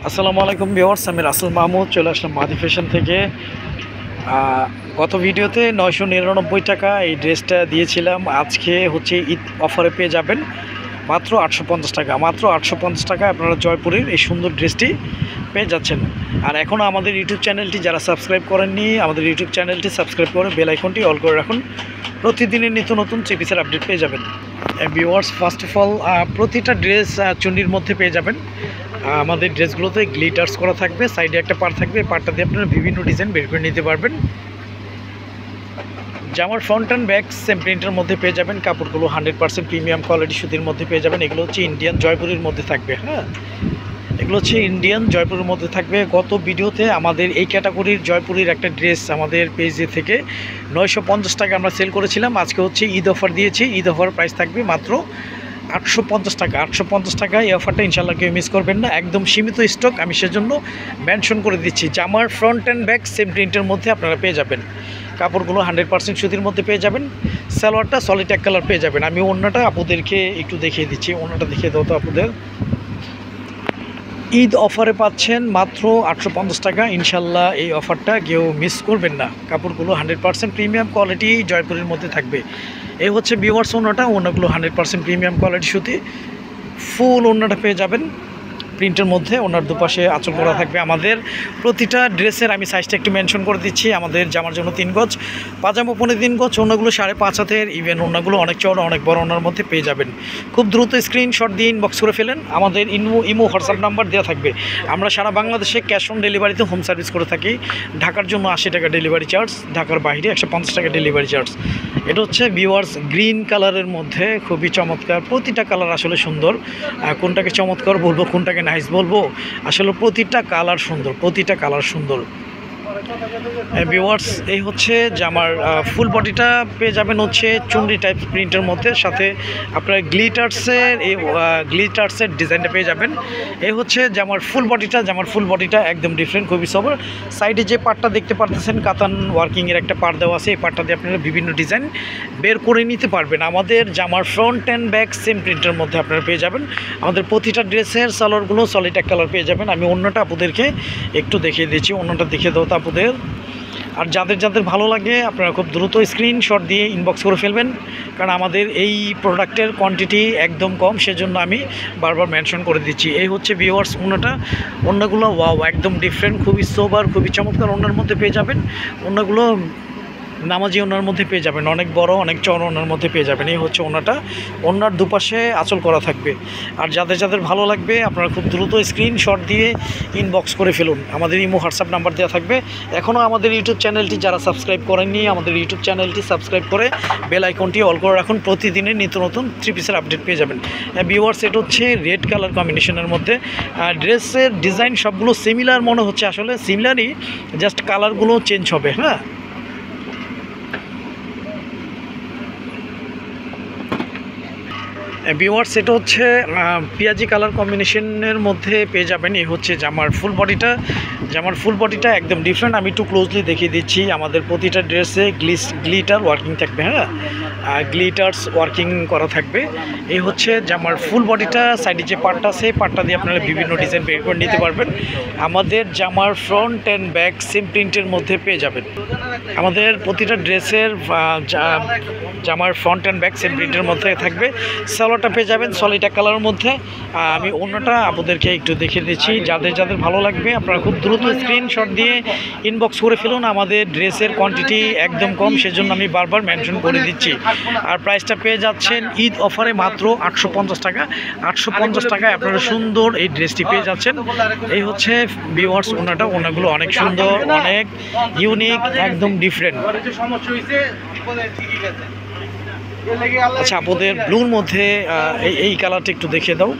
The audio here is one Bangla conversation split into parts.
আসসালামু আলাইকুম ভিউয়ার্স, আমি রাসেল মাহমুদ চলে আসলাম মাদি ফ্যাশন থেকে। গত ভিডিওতে 999 টাকা এই ড্রেসটা দিয়েছিলাম। আজকে হচ্ছে ঈদ অফারে পেয়ে যাবেন মাত্র 850 টাকা। মাত্র 850 টাকা আপনারা জয়পুরের এই সুন্দর ড্রেসটি পেয়ে যাচ্ছেন। আর এখনও আমাদের ইউটিউব চ্যানেলটি যারা সাবস্ক্রাইব করেননি, আমাদের ইউটিউব চ্যানেলটি সাবস্ক্রাইব করে বেল আইকনটি অল করে রাখুন। প্রতিদিনের নিত্য নতুন থ্রি পিসের আপডেট পেয়ে যাবেন। ভিউয়ার্স, ফার্স্ট অফ অল প্রতিটা ড্রেস চুন্ডির মধ্যে পেয়ে যাবেন। আমাদের ড্রেসগুলোতে গ্লিটার্স করা থাকবে, সাইডে একটা পার থাকবে, পারটা দিয়ে আপনারা বিভিন্ন ডিজাইন বের করে নিতে পারবেন। জামার ফ্রন্ট অ্যান্ড ব্যাক সেম প্রিন্টের মধ্যে পেয়ে যাবেন। কাপড়গুলো 100% প্রিমিয়াম কোয়ালিটি সুতির মধ্যে পেয়ে যাবেন। এগুলো হচ্ছে ইন্ডিয়ান জয়পুরের মধ্যে থাকবে। হ্যাঁ, এগুলো হচ্ছে ইন্ডিয়ান জয়পুরের মধ্যে থাকবে। গত ভিডিওতে আমাদের এই ক্যাটাগরির জয়পুরের একটা ড্রেস আমাদের পেজে থেকে 950 টাকা আমরা সেল করেছিলাম। আজকে হচ্ছে ঈদ অফার দিয়েছি। ঈদ অফার প্রাইস থাকবে মাত্র 850 টাকা। 850 টাকা এই অফারটা ইনশাল্লাহ কেউ মিস করবেন না। একদম সীমিত স্টক, আমি সেজন্য মেনশন করে দিচ্ছি। জামার ফ্রন্ট অ্যান্ড ব্যাক সেম প্রিন্টের মধ্যে আপনারা পেয়ে যাবেন। কাপড়গুলো 100% সুতির মধ্যে পেয়ে যাবেন। সালোয়ারটা সলিড এক কালার পেয়ে যাবেন। আমি ওড়নাটা আপুদেরকে একটু দেখিয়ে দিচ্ছি। ওড়নাটা দেখিয়ে দাও তো আপুদের। ঈদ অফারে পাচ্ছেন মাত্র 850 টাকা। ইনশাল্লাহ এই অফারটা কেউ মিস করবেন না। কাপড়গুলো 100% প্রিমিয়াম কোয়ালিটি জয়পুরের মধ্যে থাকবে। এই হচ্ছে ভিউয়ার্স ওড়নাটা। ওড়নাগুলো 100% প্রিমিয়াম কোয়ালিটি সুতি। ফুল ওড়নাটা পেয়ে যাবেন প্রিন্টের মধ্যে। ওনার দুপাশে আঁচল করা থাকবে। আমাদের প্রতিটা ড্রেসের আমি সাইজটা একটু মেনশন করে দিচ্ছি। আমাদের জামার জন্য 3 গজ, পাজামা 3.5 গজ, ওনাগুলো 5.5 হাতের, ইভেন ওনাগুলো অনেক চওড়া অনেক বড় ওনার মধ্যে পেয়ে যাবেন। খুব দ্রুত স্ক্রিনশট দিয়ে ইনবক্স করে ফেলেন। আমাদের ইমো হোয়াটসঅ্যাপ নাম্বার দেওয়া থাকবে। আমরা সারা বাংলাদেশে ক্যাশ অন ডেলিভারিতে হোম সার্ভিস করে থাকি। ঢাকার জন্য 80 টাকা ডেলিভারি চার্জ, ঢাকার বাইরে 150 টাকা ডেলিভারি চার্জ। এটা হচ্ছে ভিউয়ার্স গ্রিন কালারের মধ্যে খুবই চমৎকার। প্রতিটা কালার আসলে সুন্দর। কোনটাকে চমৎকার বলবো, কোনটাকে নাইস বলবো, আসলে প্রতিটা কালার সুন্দর, প্রতিটা কালার সুন্দর। ভিউয়ার্স, এই হচ্ছে জামার ফুল বডিটা পেয়ে যাবেন হচ্ছে চুনরি টাইপ প্রিন্টের মধ্যে, সাথে আপনার গ্লিটার্সের ডিজাইনটা পেয়ে যাবেন। এই হচ্ছে জামার ফুল বডিটা। জামার ফুল বডিটা একদম ডিফারেন্ট, খুবই সবার। সাইডে যে পার্টটা দেখতে পারতেছেন কাতান ওয়ার্কিংয়ের একটা পার্ট দেওয়া আছে। এই পার্টটা দিয়ে আপনারা বিভিন্ন ডিজাইন বের করে নিতে পারবেন। আমাদের জামার ফ্রন্ট অ্যান্ড ব্যাক সেম প্রিন্টের মধ্যে আপনারা পেয়ে যাবেন। আমাদের প্রতিটা ড্রেসের সালোয়ারগুলো সলিড এক কালার পেয়ে যাবেন। আমি অন্যটা আপনাদেরকে একটু দেখিয়ে দিচ্ছি। অন্যটা দেখিয়ে দাও তো আপনাদের। আর যাদের যাদের ভালো লাগে আপনারা খুব দ্রুত স্ক্রিনশট দিয়ে ইনবক্স করে ফেলবেন, কারণ আমাদের এই প্রোডাক্টের কোয়ান্টিটি একদম কম, সেজন্য আমি বারবার মেনশন করে দিচ্ছি। এই হচ্ছে ভিউয়ার্স ওড়নাগুলো ওয়াও, একদম ডিফারেন্ট, খুবই সোবার, খুবই চমৎকার ওড়নার মধ্যে পেয়ে যাবেন। ওড়নাগুলো নামাজি ওনার মধ্যে পেয়ে যাবেন, অনেক বড় অনেক চওড়া ওনার মধ্যে পেয়ে যাবেন। এই হচ্ছে ওনাটা। ওনার দুপাশে আঁচল করা থাকবে। আর যাদের যাদের ভালো লাগবে আপনারা খুব দ্রুত স্ক্রিনশট দিয়ে ইনবক্স করে ফেলুন। আমাদের ইমো হোয়াটসঅ্যাপ নাম্বার দেওয়া থাকবে। এখনও আমাদের ইউটিউব চ্যানেলটি যারা সাবস্ক্রাইব করেননি, আমাদের ইউটিউব চ্যানেলটি সাবস্ক্রাইব করে বেল আইকনটি অল করে রাখুন। প্রতিদিনের নিত্য নতুন থ্রি পিসের আপডেট পেয়ে যাবেন। ভিউয়ার্স, এটা হচ্ছে রেড কালার কম্বিনেশনের মধ্যে। ড্রেসের ডিজাইন সবগুলো সিমিলার মনে হচ্ছে, আসলে সিমিলারই, জাস্ট কালারগুলো চেঞ্জ হবে। হ্যাঁ, ভিউয়ার্স, এটা হচ্ছে পেঁয়াজি কালার কম্বিনেশনের মধ্যে পেয়ে যাবেন। এই হচ্ছে জামার ফুল বডিটা। জামার ফুল বডিটা একদম ডিফারেন্ট। আমি একটু ক্লোজলি দেখিয়ে দিচ্ছি। আমাদের প্রতিটা ড্রেসে গ্লিটার ওয়ার্কিং থাকবে। হ্যাঁ, গ্লিটার্স ওয়ার্কিং করা থাকবে। এই হচ্ছে জামার ফুল বডিটা। সাইডে যে পার্টটা আছে এই পার্টটা দিয়ে আপনারা বিভিন্ন ডিজাইন বের করে নিতে পারবেন। আমাদের জামার ফ্রন্ট অ্যান্ড ব্যাক সেম প্রিন্টের মধ্যে পেয়ে যাবেন। আমাদের প্রতিটা ড্রেসের জামার ফ্রন্ট অ্যান্ড ব্যাক সেম প্রিন্টের মধ্যে থাকবে। সালোয়ারটা পেয়ে যাবেন সলিড এক কালারের মধ্যে। আমি অন্যটা আপনাদেরকে একটু দেখিয়ে দিচ্ছি। যাদের যাদের ভালো লাগবে আপনারা খুব দ্রুত স্ক্রিনশট দিয়ে ইনবক্স করে ফেলুন। আমাদের ড্রেসের কোয়ান্টিটি একদম কম, সেজন্য আমি বারবার মেনশন করে দিচ্ছি। আর প্রাইসটা পেয়ে যাচ্ছেন ঈদ অফারে মাত্র 850 টাকা। 850 টাকায় আপনারা সুন্দর এই ড্রেসটি পেয়ে যাচ্ছেন। এই হচ্ছে ভিউয়ার্স ওনাটা। ওনাগুলো অনেক সুন্দর, অনেক ইউনিক, একদম ডিফারেন্ট। আচ্ছা, আপনাদের ব্লুর মধ্যে এই কালারটা একটু দেখিয়ে দাও।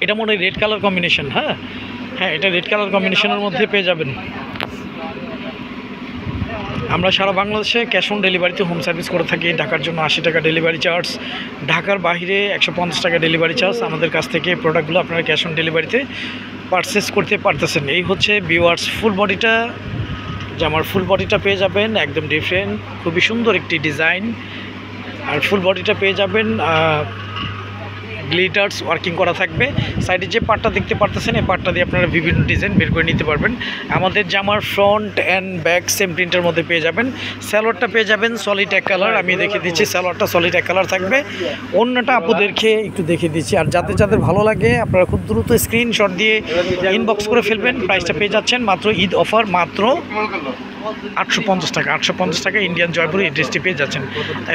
এটা মনে হয় রেড কালার কম্বিনেশন। হ্যাঁ হ্যাঁ, এটা রেড কালার কম্বিনেশনের মধ্যে পেয়ে যাবেন। আমরা সারা বাংলাদেশে ক্যাশ অন ডেলিভারিতে হোম সার্ভিস করে থাকি। ঢাকার জন্য 80 টাকা ডেলিভারি চার্জ, ঢাকার বাইরে 150 টাকা ডেলিভারি চার্জ। আমাদের কাছ থেকে প্রোডাক্টগুলো আপনারা ক্যাশ অন ডেলিভারিতে পারচেস করতে পারতেছেন। এই হচ্ছে ভিউয়ার্স ফুল বডিটা। জামার ফুল বডিটা পেয়ে যাবেন একদম ডিফারেন্ট, খুবই সুন্দর একটি ডিজাইন। আর ফুল বডিটা পেয়ে যাবেন গ্লিটার্স ওয়ার্কিং করা থাকবে। সাইডে যে পার্টটা দেখতে পারতেছেন এই পার্টটা দিয়ে আপনারা বিভিন্ন ডিজাইন বের করে নিতে পারবেন। আমাদের জামার ফ্রন্ট অ্যান্ড ব্যাক সেম প্রিন্টের মধ্যে পেয়ে যাবেন। সালোয়ারটা পেয়ে যাবেন সলিড এক কালার, আমি দেখে দিচ্ছি সালোয়ারটা সলিড এক কালার থাকবে। অন্যটা আপুদেরকে একটু দেখে দিচ্ছি। আর যাদের ভালো লাগে আপনারা খুব দ্রুত স্ক্রিনশট দিয়ে ইনবক্স করে ফেলবেন। প্রাইসটা পেয়ে যাচ্ছেন মাত্র ঈদ অফার মাত্র 850 টাকা। 850 টাকা ইন্ডিয়ান জয়পুরি এই ড্রেসটি পেয়ে যাচ্ছেন।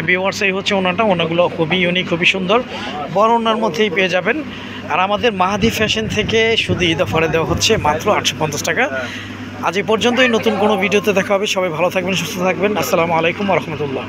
ভিউয়ার্স এই হচ্ছে ওনাটা, ওনাগুলো খুবই ইউনিক, খুবই সুন্দর, বড় ওনার মধ্যেই পেয়ে যাবেন। আর আমাদের মাহাদি ফ্যাশন থেকে শুধু ঈদ অফারে দেওয়া হচ্ছে মাত্র 850 টাকা। আজ এই পর্যন্তই, নতুন কোনো ভিডিওতে দেখা হবে। সবাই ভালো থাকবেন, সুস্থ থাকবেন। আসসালামু আলাইকুম ওয়া রাহমাতুল্লাহ।